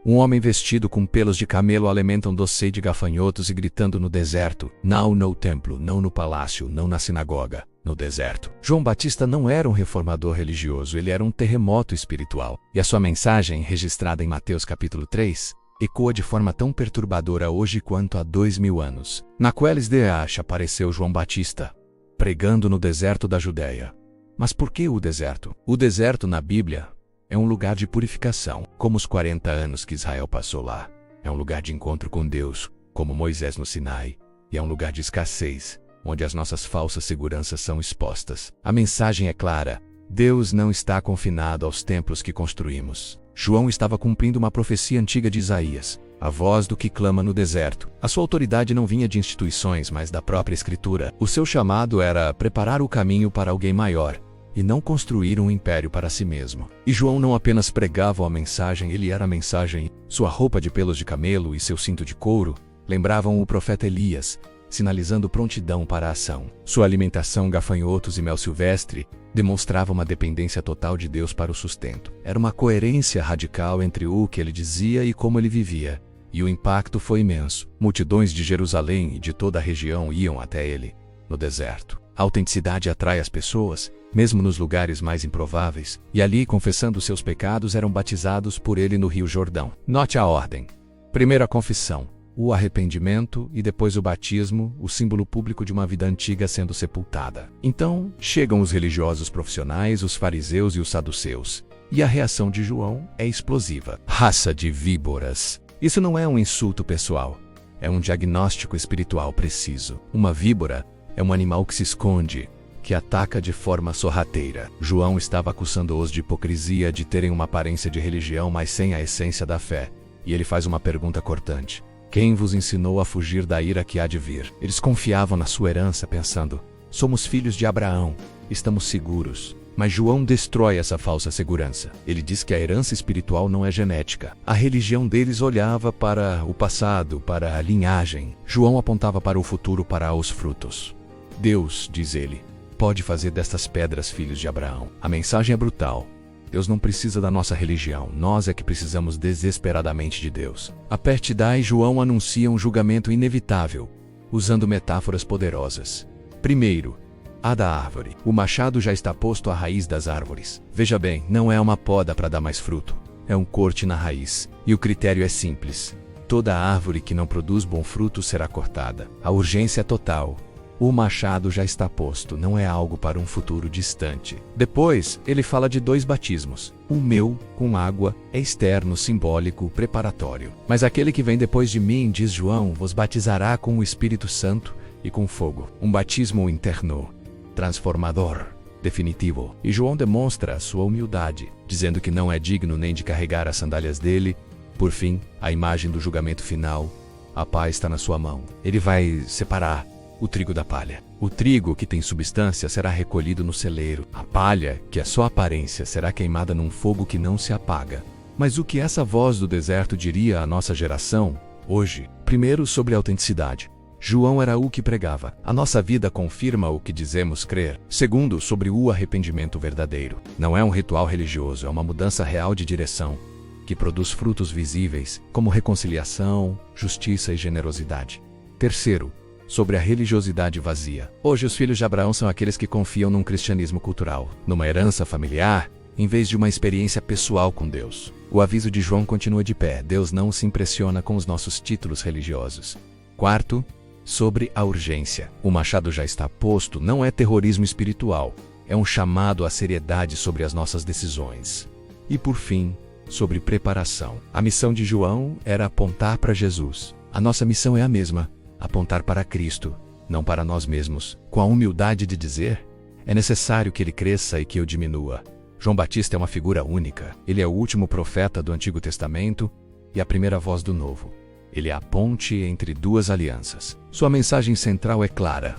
Um homem vestido com pelos de camelo alimenta um doce de gafanhotos e gritando no deserto: não no templo, não no palácio, não na sinagoga, no deserto. João Batista não era um reformador religioso, ele era um terremoto espiritual. E a sua mensagem, registrada em Mateus capítulo 3, ecoa de forma tão perturbadora hoje quanto há 2000 anos. Naqueles dias apareceu João Batista, pregando no deserto da Judéia. Mas por que o deserto? O deserto na Bíblia é um lugar de purificação, como os 40 anos que Israel passou lá. É um lugar de encontro com Deus, como Moisés no Sinai. E é um lugar de escassez, onde as nossas falsas seguranças são expostas. A mensagem é clara: Deus não está confinado aos templos que construímos. João estava cumprindo uma profecia antiga de Isaías, a voz do que clama no deserto. A sua autoridade não vinha de instituições, mas da própria Escritura. O seu chamado era preparar o caminho para alguém maior, e não construir um império para si mesmo. E João não apenas pregava a mensagem, ele era a mensagem. Sua roupa de pelos de camelo e seu cinto de couro lembravam o profeta Elias, sinalizando prontidão para a ação. Sua alimentação, gafanhotos e mel silvestre, demonstrava uma dependência total de Deus para o sustento. Era uma coerência radical entre o que ele dizia e como ele vivia. E o impacto foi imenso. Multidões de Jerusalém e de toda a região iam até ele, no deserto. A autenticidade atrai as pessoas, mesmo nos lugares mais improváveis, e ali, confessando seus pecados, eram batizados por ele no Rio Jordão. Note a ordem. Primeiro a confissão, o arrependimento e depois o batismo, o símbolo público de uma vida antiga sendo sepultada. Então, chegam os religiosos profissionais, os fariseus e os saduceus. E a reação de João é explosiva. Raça de víboras. Isso não é um insulto pessoal, é um diagnóstico espiritual preciso. Uma víbora é um animal que se esconde, que ataca de forma sorrateira. João estava acusando-os de hipocrisia, de terem uma aparência de religião, mas sem a essência da fé. E ele faz uma pergunta cortante: quem vos ensinou a fugir da ira que há de vir? Eles confiavam na sua herança, pensando: somos filhos de Abraão, estamos seguros. Mas João destrói essa falsa segurança. Ele diz que a herança espiritual não é genética. A religião deles olhava para o passado, para a linhagem. João apontava para o futuro, para os frutos. Deus, diz ele, pode fazer destas pedras filhos de Abraão. A mensagem é brutal. Deus não precisa da nossa religião, nós é que precisamos desesperadamente de Deus. A partir daí, João anuncia um julgamento inevitável, usando metáforas poderosas. Primeiro, a da árvore. O machado já está posto à raiz das árvores. Veja bem, não é uma poda para dar mais fruto, é um corte na raiz. E o critério é simples: toda árvore que não produz bom fruto será cortada. A urgência é total. O machado já está posto, não é algo para um futuro distante. Depois, ele fala de 2 batismos. O meu, com água, é externo, simbólico, preparatório. Mas aquele que vem depois de mim, diz João, vos batizará com o Espírito Santo e com fogo. Um batismo interno, transformador, definitivo. E João demonstra a sua humildade, dizendo que não é digno nem de carregar as sandálias dele. Por fim, a imagem do julgamento final. A paz está na sua mão. Ele vai separar o trigo da palha. O trigo, que tem substância, será recolhido no celeiro. A palha, que é só aparência, será queimada num fogo que não se apaga. Mas o que essa voz do deserto diria à nossa geração, hoje? Primeiro, sobre a autenticidade. João era o que pregava. A nossa vida confirma o que dizemos crer. Segundo, sobre o arrependimento verdadeiro. Não é um ritual religioso, é uma mudança real de direção, que produz frutos visíveis, como reconciliação, justiça e generosidade. Terceiro, sobre a religiosidade vazia. Hoje os filhos de Abraão são aqueles que confiam num cristianismo cultural, numa herança familiar, em vez de uma experiência pessoal com Deus. O aviso de João continua de pé: Deus não se impressiona com os nossos títulos religiosos. Quarto, sobre a urgência. O machado já está posto não é terrorismo espiritual, é um chamado à seriedade sobre as nossas decisões. E por fim, sobre preparação. A missão de João era apontar para Jesus. A nossa missão é a mesma: apontar para Cristo, não para nós mesmos, com a humildade de dizer: é necessário que ele cresça e que eu diminua. João Batista é uma figura única. Ele é o último profeta do Antigo Testamento e a primeira voz do Novo. Ele é a ponte entre 2 alianças. Sua mensagem central é clara: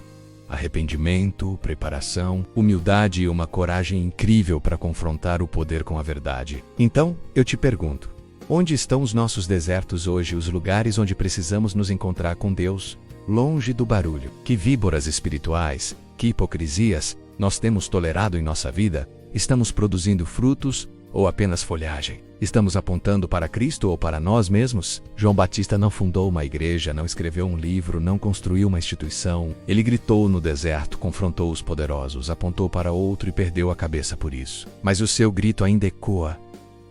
arrependimento, preparação, humildade e uma coragem incrível para confrontar o poder com a verdade. Então, eu te pergunto: onde estão os nossos desertos hoje, os lugares onde precisamos nos encontrar com Deus, longe do barulho? Que víboras espirituais, que hipocrisias nós temos tolerado em nossa vida? Estamos produzindo frutos ou apenas folhagem? Estamos apontando para Cristo ou para nós mesmos? João Batista não fundou uma igreja, não escreveu um livro, não construiu uma instituição. Ele gritou no deserto, confrontou os poderosos, apontou para outro e perdeu a cabeça por isso. Mas o seu grito ainda ecoa: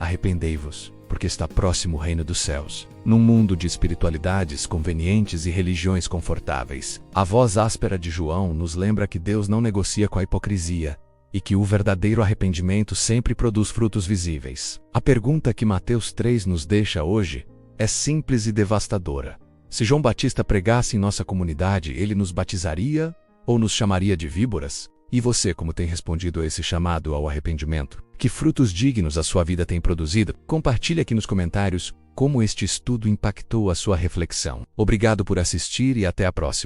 arrependei-vos, porque está próximo o reino dos céus. Num mundo de espiritualidades convenientes e religiões confortáveis, a voz áspera de João nos lembra que Deus não negocia com a hipocrisia e que o verdadeiro arrependimento sempre produz frutos visíveis. A pergunta que Mateus 3 nos deixa hoje é simples e devastadora. Se João Batista pregasse em nossa comunidade, ele nos batizaria ou nos chamaria de víboras? E você, como tem respondido a esse chamado ao arrependimento? Que frutos dignos a sua vida tem produzido? Compartilhe aqui nos comentários como este estudo impactou a sua reflexão. Obrigado por assistir e até a próxima.